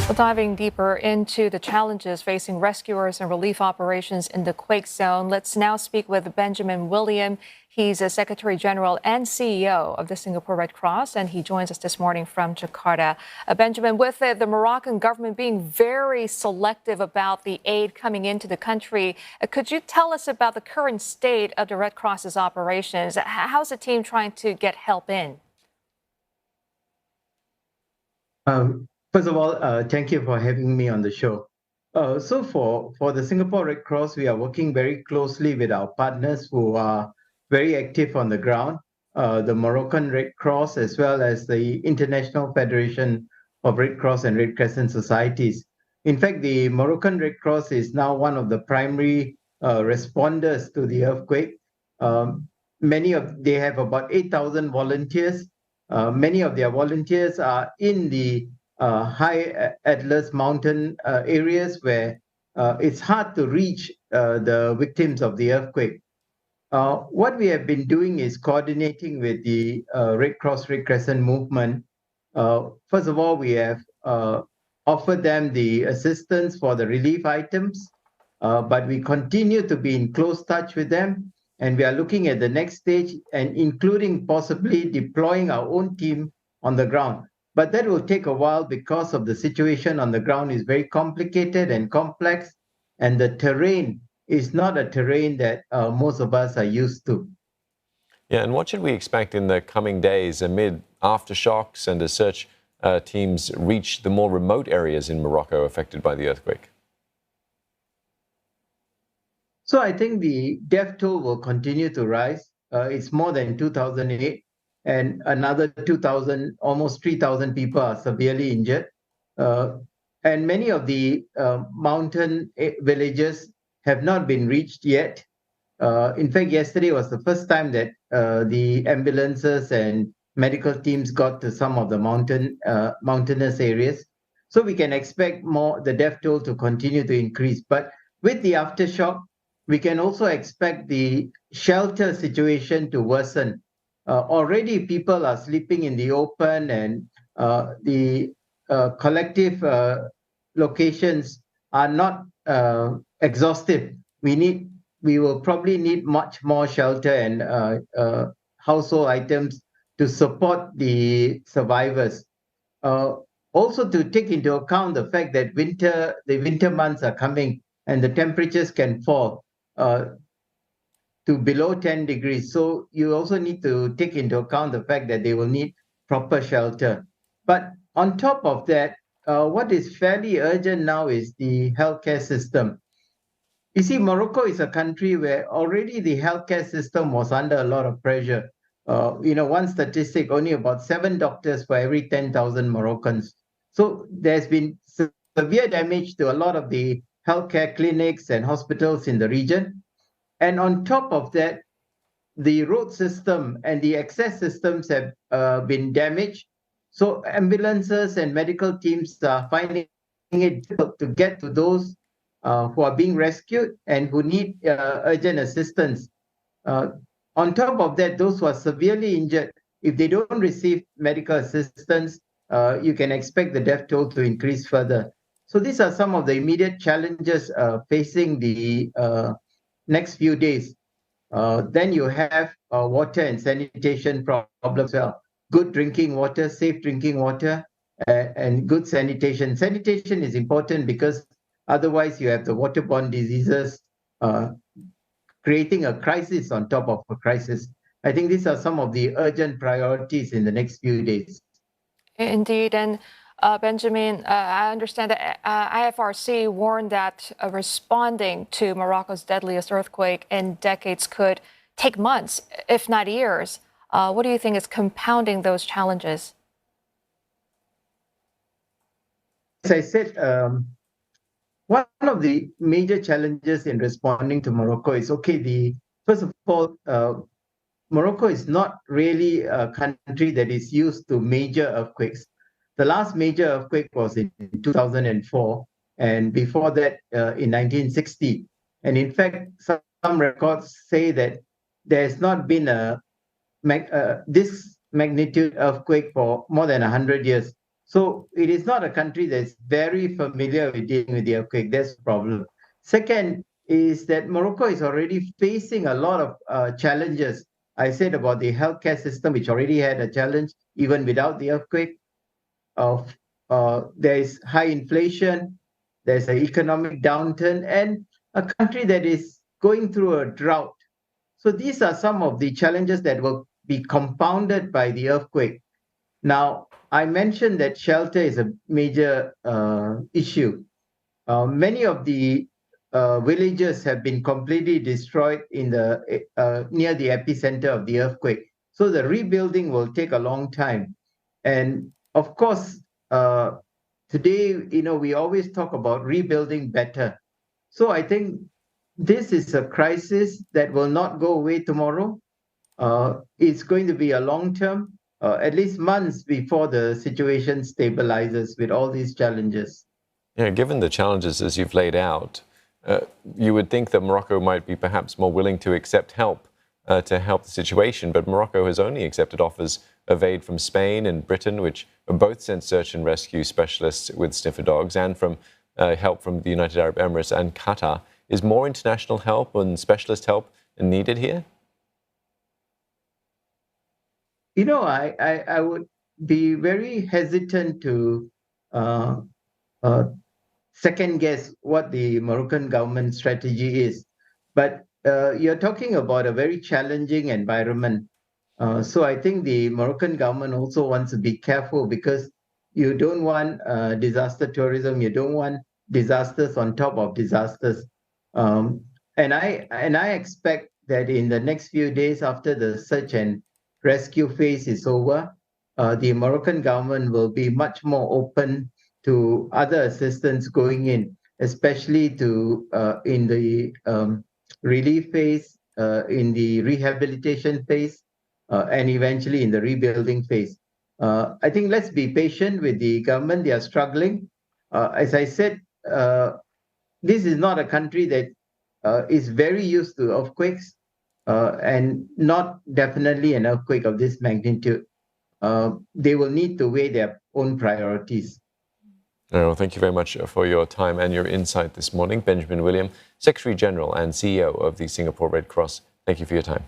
Well, diving deeper into the challenges facing rescuers and relief operations in the quake zone, let's now speak with Benjamin William. He's a Secretary General and CEO of the Singapore Red Cross, and he joins us this morning from Jakarta. Benjamin, with the Moroccan government being very selective about the aid coming into the country, could you tell us about the current state of the Red Cross's operations? How's the team trying to get help in? First of all, thank you for having me on the show. So for the Singapore Red Cross, we are working very closely with our partners who are very active on the ground, the Moroccan Red Cross, as well as the International Federation of Red Cross and Red Crescent Societies. In fact, the Moroccan Red Cross is now one of the primary responders to the earthquake. They have about 8,000 volunteers. Many of their volunteers are in the high Atlas mountain areas where it's hard to reach the victims of the earthquake. What we have been doing is coordinating with the Red Cross Red Crescent movement. First of all, we have offered them the assistance for the relief items, but we continue to be in close touch with them, and we are looking at the next stage and including possibly deploying our own team on the ground. But that will take a while because of the situation on the ground is very complicated and complex, and the terrain is not a terrain that most of us are used to. Yeah, and what should we expect in the coming days amid aftershocks and as search teams reach the more remote areas in Morocco affected by the earthquake? So I think the death toll will continue to rise. It's more than 2008. And another 2,000, almost 3,000 people are severely injured. And many of the mountain villages have not been reached yet. In fact, yesterday was the first time that the ambulances and medical teams got to some of the mountainous areas. So we can expect the death toll to continue to increase. But with the aftershock, we can also expect the shelter situation to worsen. Already people are sleeping in the open, and the collective locations are not exhaustive. We will probably need much more shelter and household items to support the survivors. Also to take into account the fact that the winter months are coming and the temperatures can fall to below 10 degrees. So you also need to take into account the fact that they will need proper shelter. But on top of that, what is fairly urgent now is the healthcare system. You see, Morocco is a country where already the healthcare system was under a lot of pressure. One statistic, only about 7 doctors for every 10,000 Moroccans. So there's been severe damage to a lot of the healthcare clinics and hospitals in the region. And on top of that, the road system and the access systems have been damaged. So ambulances and medical teams are finding it difficult to get to those who are being rescued and who need urgent assistance. On top of that, those who are severely injured, if they don't receive medical assistance, you can expect the death toll to increase further. So these are some of the immediate challenges facing the next few days. Then you have water and sanitation problems as well. Good drinking water, safe drinking water, and good sanitation. Sanitation is important because otherwise you have the waterborne diseases creating a crisis on top of a crisis. I think these are some of the urgent priorities in the next few days. Indeed. And Benjamin, I understand that IFRC warned that responding to Morocco's deadliest earthquake in decades could take months, if not years. What do you think is compounding those challenges? As I said, one of the major challenges in responding to Morocco is, first of all, Morocco is not really a country that is used to major earthquakes. The last major earthquake was in 2004, and before that in 1960. And in fact, some records say that there has not been this magnitude earthquake for more than 100 years. So it is not a country that's very familiar with dealing with the earthquake. That's the problem. Second is that Morocco is already facing a lot of challenges. I said about the healthcare system, which already had a challenge even without the earthquake. Of There is high inflation, there's an economic downturn, and a country that is going through a drought. So these are some of the challenges that will be compounded by the earthquake. Now, I mentioned that shelter is a major issue. Many of the villages have been completely destroyed in the near the epicenter of the earthquake. So the rebuilding will take a long time. And of course, today, we always talk about rebuilding better. So I think this is a crisis that will not go away tomorrow. It's going to be a long term, at least months before the situation stabilizes with all these challenges. Yeah, given the challenges as you've laid out, you would think that Morocco might be perhaps more willing to accept help to help the situation, but Morocco has only accepted offers of aid from Spain and Britain, which both sent search and rescue specialists with sniffer dogs, and from help from the United Arab Emirates and Qatar. Is more international help and specialist help needed here? I would be very hesitant to uh, second guess what the Moroccan government strategy is. But you're talking about a very challenging environment. So I think the Moroccan government also wants to be careful, because you don't want disaster tourism. You don't want disasters on top of disasters. Um, and I expect that in the next few days, after the search and rescue phase is over, the Moroccan government will be much more open to other assistance going in, especially to in the relief phase, in the rehabilitation phase, and eventually in the rebuilding phase. I think let's be patient with the government. They are struggling. As I said, this is not a country that is very used to earthquakes, and not definitely an earthquake of this magnitude. They will need to weigh their own priorities. Well, thank you very much for your time and your insight this morning. Benjamin William, Secretary General and CEO of the Singapore Red Cross. Thank you for your time.